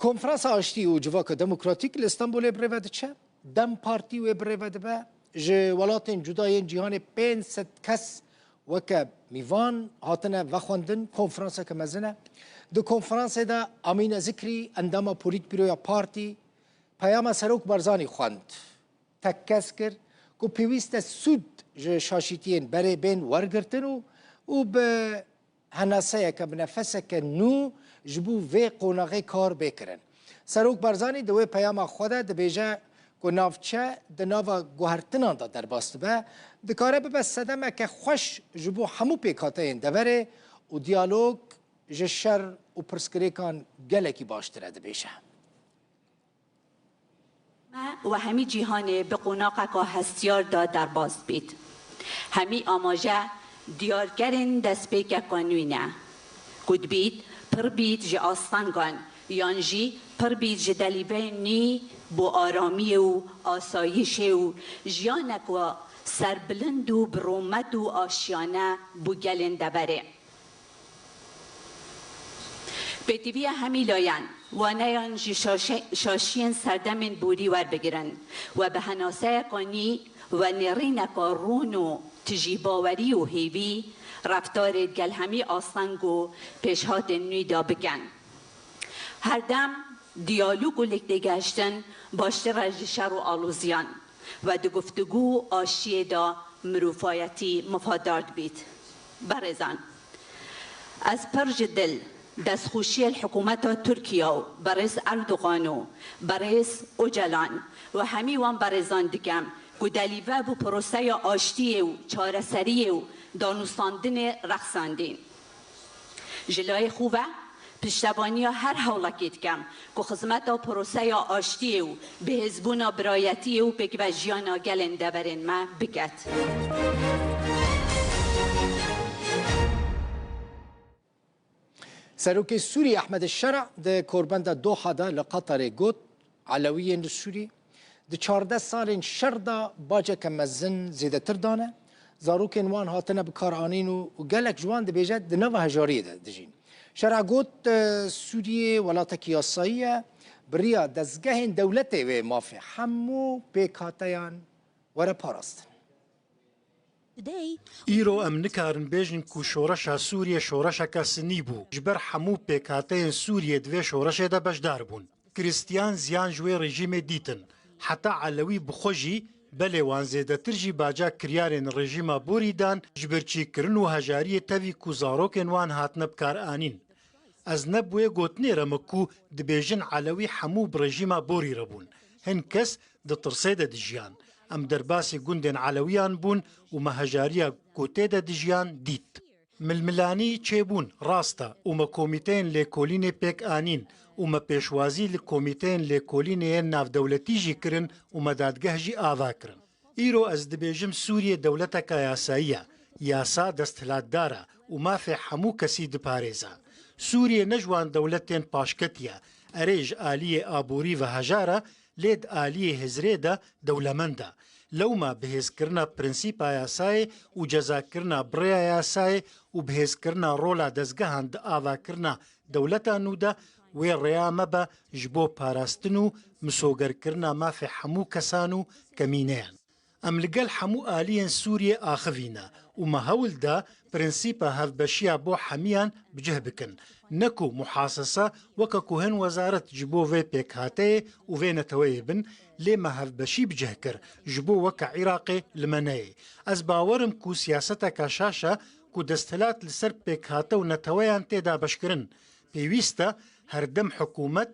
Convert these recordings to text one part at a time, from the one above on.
کنفرانس آشتی و جواک دموکراتیک لإستانبول بريفد چه دم پارتی و بريفد با ج ولاتن جداین جهان 500 کس وک میوان هاتنه و خوندن کنفرانس که مزنه دو کنفرانس دا امین ذکری اندام پولیت بیروی پارتی پیام سروک برزانی خواند تکس کرد که پیوست سود شاشیتین برای بین ورگرتن و به هناسه که بنفسه که نو جبو و قوناغی کار بکرن سروک برزانی دوی پیام خود دبیجه که نافچه ده ناوا گوهرتنان دا در باست به دکاره ببستدمه که خوش جبو همو پیکاته این دوره و دیالوگ جشر و پرسکریکان گلکی باشتره دبیشه و همی جیهان به قوناق که هستیار دا در باز بید همی آماجه دیارگرین دست پیک قانوینه کد بید پر بید جه آستانگان یانجی پر بید جه دلیبه نی بو آرامی و آسایش و جیانک و سربلند و برومد و آشیانه بو گلن دبره بیتیوی همی لاین و نیان جی شاشین سردمین بوری ور بگیرن و به هناسه قانی و نرین کارون و تجیباوری و هیوی رفتار گل همی آسنگ و پیشهات نوی دا بگن هر دم دیالوگ و لکدگشتن باشتر از شر و آلوزیان و دو گفتگو آشی دا مروفایتی مفادارد بید برزان از پرج دل دستخوشی الحکومت ترکیه و برز اردوغان و برز اوجلان و همی وان برزان دیگم گودلیوه بو پروسه آشتی و چارسری و دانوستاندن رخصاندین جلای خوبه پشتبانی هر حولکیت کم که خدمت پروسه آشتی و به حزبون برایتی و بگ و جیانا گلنده برین ما بگد سروک سوری احمد الشرع ده کوربند دوحه ده لقطر گوت علویین سوری ده 14 سال شردا باجه که مزن زیده تر دانه زاروک وان هاتنه بکار آنین و گلک جوان ده بیجه ده نوه هجاریه ده دجین شرع گوت سوریه ولات کیاساییه بریا دزگه دولت و مافی همو پیکاتیان وره پاراستن ایرو ام نکارن بیجن کو شورشا سوریه شورشا کسنی بو جبر همو پیکاتین سوریه دوی شورشه ده بجدار بون کریستیان زیان جوی رژیم دیتن حتی علوی بخوجی بله وان زیده ترجی باجا کریارین رژیم بوریدان جبرچی کرن و هجاری تاوی کو زاروکن وان هاتنه بکار آنین از نبوی گوتنی رمکو دبیجن علوی همو برژیم بوری ربون هن کس ده ترسه ده دجیان ام درباسی گوندن علویان بون و مهجاریا گوته ده دجیان دیت ململانی چه بون راستا و ما کومیتین لیکولین پیک آنین و ما پیشوازی لکومیتین لیکولین ناف دولتی جی کرن و ما دادگه جی آوا کرن ایرو از دبیجم سوریه دولتا که یاساییه یاسا دستلات داره و ما فی همو کسی دپاريزا سوریه نجوان دولتین پاشکتیه اریج آلیه آبوری و هجاره لید آلیه هزریده دولمنده لو ما بهز کرنا پرنسیپا یاسای و جزا کرنا بریا یاسای و بهز کرنا رولا دزگهان د آوا کرنا دولتا نوده و ریامه با جبو پاراستنو مسوگر کرنا ما فی حمو کسانو کمینیان ام لگل حمو آلیین سوریه آخوینا و ما هول دا پرنسیپا هفبشیا بو حمیان بجه بکن نکو محاسسه وکا کوهن وزارت جبو وی پیک هاته و وی نتوی بن لی ما هفبشی بجه کر جبو وکا عراقی لمنه از باورم کو سیاستا کاشاشا کو دستلات لسر پیک هاته و نتویان تیدا بشکرن پیویستا هر دم حکومت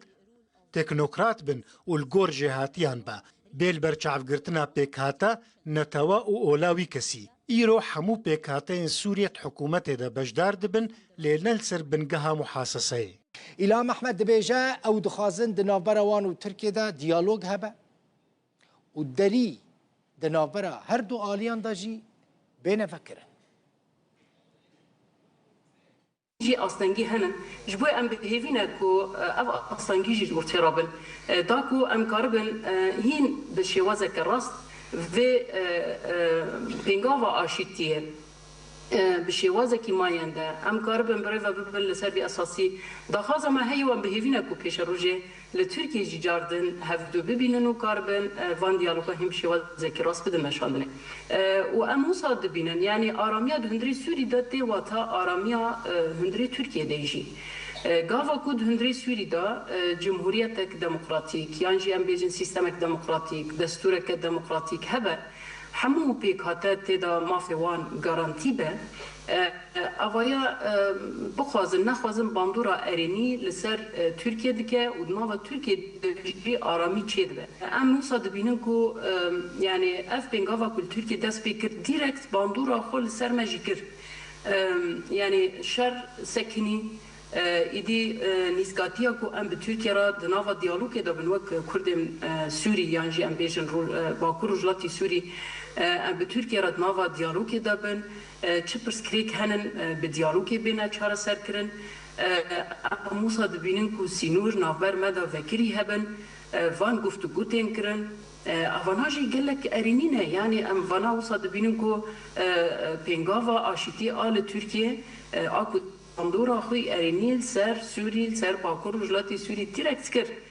تکنوکرات بن و الگور جهاتیان با بیل برچاف گرتنا پیکاتا نتوا و اولاوی کسی ایرو حمو پیکاتین سوریت حکومت دا بجدار دبن لیلن سر بنگها محاسسه ایلام احمد دبیجه او دخوازن دنابرا وان و ترکیه دا دیالوگ هبه و دری دنابرا هر دو آلیان دا جی بین فکرن جي أصلاً هنا جبوا أم بهيفينا كو أو أصلاً جي جورتيرابل داكو أم كاربن هين بالشوازة كراست في بينغافا آشيتيه بشێوازێکی مایەندا ئەم کار بن برێڤە ببن لەسەر بێ ئەساسی داخوازەمە هەیەوان بهێڤینە و پێشە ڕۆژێ لە تورکیەژی جاردن هەفتوو ببینن و کار بن وان دیالۆگا هیم شێوازێکی ڕاست بدن نەشاندنێ و ئەم وسا دبینن یعنی ئارامیا هەندری سووری دا تێواتە ئارامیا هەندری تورکیە دەیژی گاوا کو هەندری سووری دا جمهوریەتێک دموکراتیک یانجی ئەم بێژن سیستەمێک دموکراتیک دەستورێکە دموکراتیک هەبە همو پیک هاته تدا مافیوان گارانتی به اویا بخوازن نخوازن باندورا ارینی لسر ترکیه دکه و ناو ترکیه دی آرامی چید به ام نوسا دبینن کو یعنی اف بنگاوا کل ترکیه دست بکر دیرکت باندورا خول سر مجی کر یعنی شر سکنی ایدی نیسکاتیا کو ام به ترکیه را دناوا دیالوگه دا بنوک کردم سوری یانجی ام بیشن باکور رجلاتی سوری به ترکیه را دناوا دیالوگه دا بن چه پرسکریک هنن به دیالوگه بینه چاره سر کرن موسا دبینن کو سینور نافبر مدا وکری هبن وان گفتگو تین کرن اواناجی گلک ارینینه یعنی ام وانا موسا دبینن کو پنگاوا آشیتی آل ترکیه آکو اندورا خوی ارینیل سر سوری سر باکور رجلاتی سوری تیرکت کرد